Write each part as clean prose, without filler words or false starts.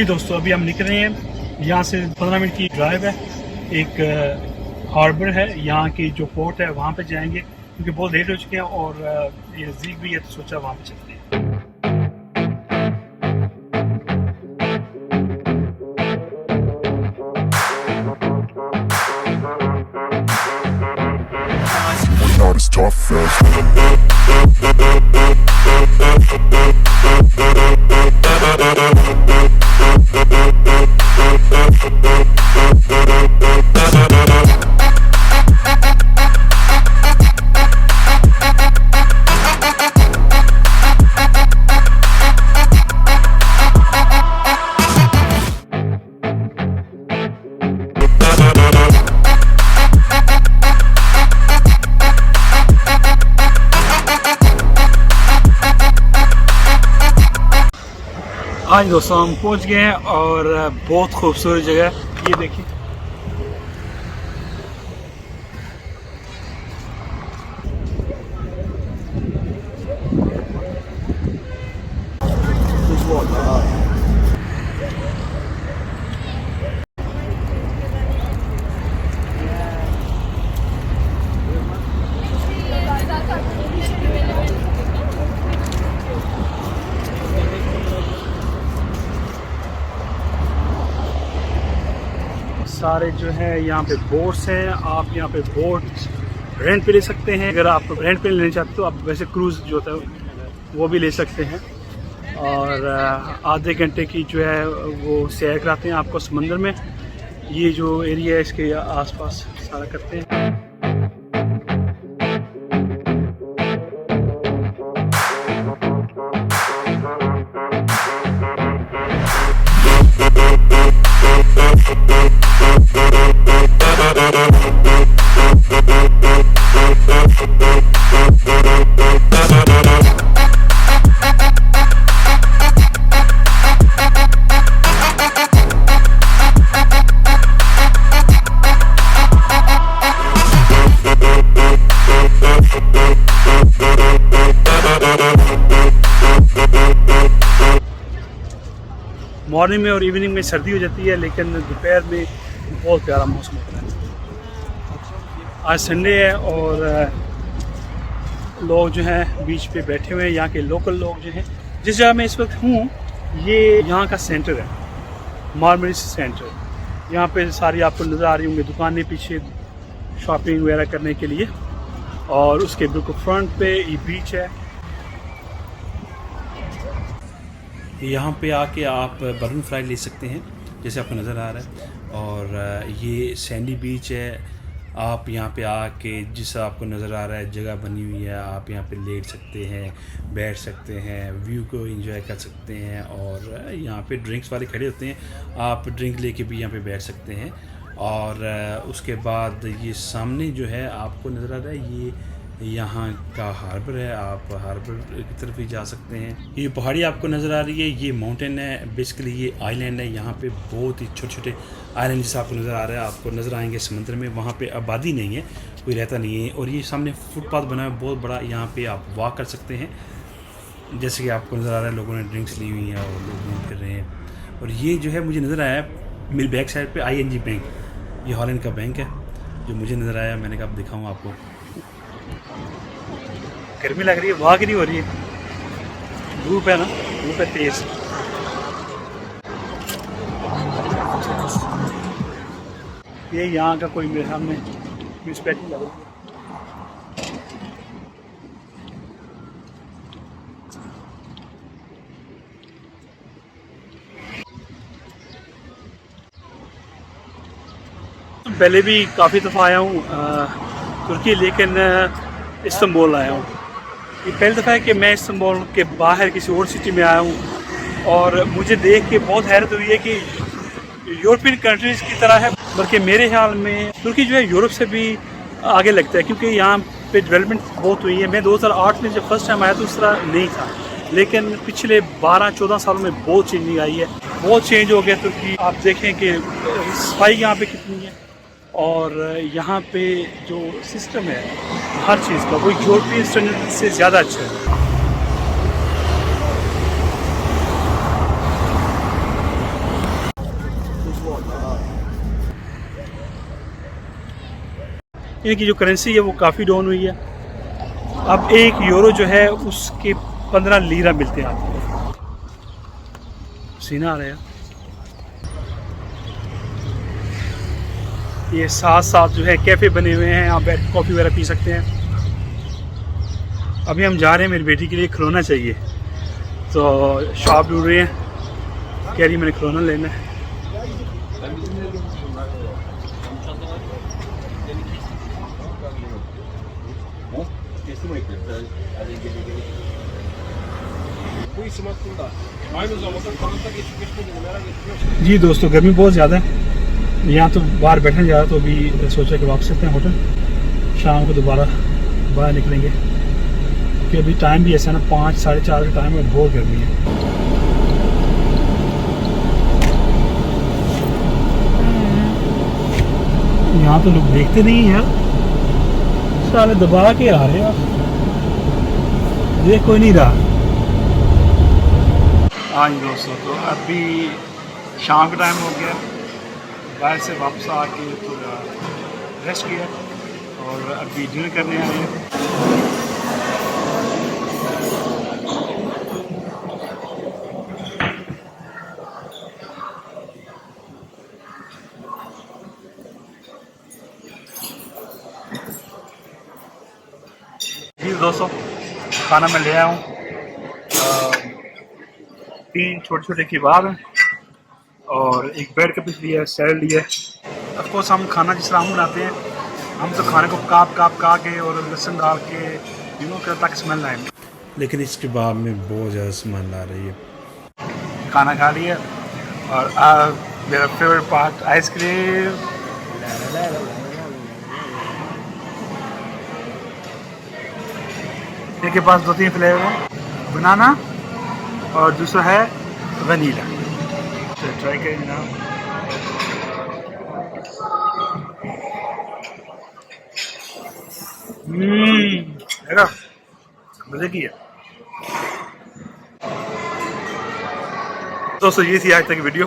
दोस्तों, अभी हम निकल रहे हैं। यहाँ से 15 मिनट की ड्राइव है। एक हार्बर है यहाँ की, जो पोर्ट है वहाँ पे जाएंगे क्योंकि बहुत लेट हो चुके हैं और ये ज़ीक भी है, तो सोचा वहाँ पे चलते हैं। आज दोस्तों हम पहुंच गए हैं और बहुत खूबसूरत जगह है, ये देखिए। सारे जो है यहाँ पे बोट्स हैं, आप यहाँ पे बोट रेंट पे ले सकते हैं। अगर आप रेंट पे लेना चाहते हो तो आप वैसे क्रूज़ जो होता है वो भी ले सकते हैं। और आधे घंटे की जो है वो सैर कराते हैं आपको समंदर में। ये जो एरिया है इसके आसपास सारा करते हैं। मॉर्निंग में और इवनिंग में सर्दी हो जाती है, लेकिन दोपहर में बहुत प्यारा मौसम होता है। आज संडे है और लोग जो हैं बीच पे बैठे हुए हैं। यहाँ के लोकल लोग जो हैं, जिस जगह मैं इस वक्त हूँ ये यहाँ का सेंटर है, मार्मरिस सेंटर। यहाँ पे सारी आपको नज़र आ रही होंगी दुकानें पीछे शॉपिंग वगैरह करने के लिए। और उसके बिल्कुल फ्रंट पे ये बीच है। यहाँ पे आके आप बर्न फ्राई ले सकते हैं जैसे आपको नज़र आ रहा है। और ये सैंडी बीच है। आप यहाँ पे आके जिस आपको नज़र आ रहा है जगह बनी हुई है, आप यहाँ पे लेट सकते हैं, बैठ सकते हैं, व्यू को एंजॉय कर सकते हैं। और यहाँ पे ड्रिंक्स वाले खड़े होते हैं, आप ड्रिंक लेके भी यहाँ पे बैठ सकते हैं। और उसके बाद ये सामने जो है आपको नज़र आ रहा है, ये यहाँ का हार्बर है। आप हार्बर की तरफ भी जा सकते हैं। ये पहाड़ी आपको नज़र आ रही है, ये माउंटेन है, बेसिकली ये आइलैंड है। यहाँ पे बहुत ही छोटे छोटे आइलैंड जैसे आपको नज़र आ रहा है, आपको नज़र आएंगे समुद्र में। वहाँ पे आबादी नहीं है, कोई रहता नहीं है। और ये सामने फुटपाथ बना है बहुत बड़ा, यहाँ पे आप वॉक कर सकते हैं। जैसे कि आपको नज़र आ रहा है लोगों ने ड्रिंक्स ली हुई हैं और लोग घूम फिर रहे हैं। और ये जो है मुझे नज़र आया मेरी बैक साइड पर ING बैंक, ये हॉलैंड का बैंक है जो मुझे नज़र आया। मैंने कहा अब दिखाऊँ आपको। गर्मी लग रही है, वहाँ की नहीं हो रही है, धूप है ना, धूप है तेज। ये यहाँ का कोई मेरे सामने म्यूनसिपैलिटी लग रही है। पहले भी काफ़ी दफ़ा आया हूँ तुर्की, लेकिन इस्तांबुल आया हूँ। ये पहली दफ़ा है कि मैं इस्तांबुल के बाहर किसी और सिटी में आया हूँ। और मुझे देख के बहुत हैरत हुई है कि यूरोपियन कंट्रीज़ की तरह है, बल्कि मेरे ख्याल में तुर्की जो है यूरोप से भी आगे लगता है, क्योंकि यहाँ पे डेवलपमेंट बहुत हुई है। मैं 2008 में जब फर्स्ट टाइम आया तो उस तरह नहीं था, लेकिन पिछले 12-14 सालों में बहुत चेंजिंग आई है, बहुत चेंज हो गया तुर्की। आप देखें कि सफाई यहाँ पे कितनी है और यहाँ पे जो सिस्टम है हर चीज़ का वो यूरोपियन स्टैंडर्ड से ज़्यादा अच्छा है। इनकी जो करेंसी है वो काफ़ी डाउन हुई है। अब 1 यूरो जो है उसके 15 लीरा मिलते हैं आपको। सीना आ रहा है। ये साथ साथ जो है कैफ़े बने हुए हैं, आप बैठ कॉफ़ी वगैरह पी सकते हैं। अभी हम जा रहे हैं, मेरी बेटी के लिए खिलौना चाहिए तो शॉप ढूंढ रहे हैं, कह रही मैंने खिलौना लेना है। जी दोस्तों, गर्मी बहुत ज़्यादा है, यहाँ तो बाहर बैठने जा रहा, तो अभी सोचा कि वापस चलते हैं होटल, शाम को दोबारा बाहर निकलेंगे क्योंकि अभी टाइम भी ऐसा ना 5 साढ़े 4 का टाइम है, बहुत गर्मी है। यहाँ तो लोग देखते नहीं हैं यार, साले दबा के आ रहे हैं, देख कोई नहीं रहा। हाँ जी दोस्तों, तो अभी शाम का टाइम हो गया, बाहर से वापस आके थोड़ा रेस्ट किया और अभी डिनर करने आए हैं। जी दोस्तों, खाना मैं ले आया हूँ, 3 छोटे छोटे कबाब हैं और एक ब्रेड का पीस लिया है, सैलड लिया है। ऑफकोर्स हम खाना जिस तरह हम बनाते हैं, हम तो खाने को काट के और लहसुन डाल के ताकि स्मेल आए, लेकिन इस कबाब में बहुत ज़्यादा स्मेल आ रही है। खाना खा लिया और मेरा फेवरेट पार्ट आइसक्रीम। इनके पास 2-3 फ्लेवर हैं, बनाना और दूसरा है वनीला। तो ट्राई करें ना। देखा मजे की है। दोस्तों ये थी आज तक की video.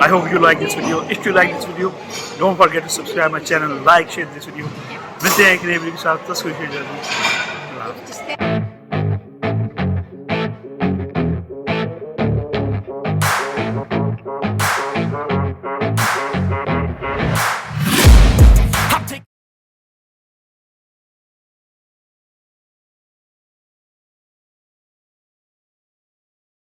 I hope you like this video. If you like this video, don't forget to subscribe my channel, like share this video. मिलते हैं एक नई वीडियो के साथ। तस्वीर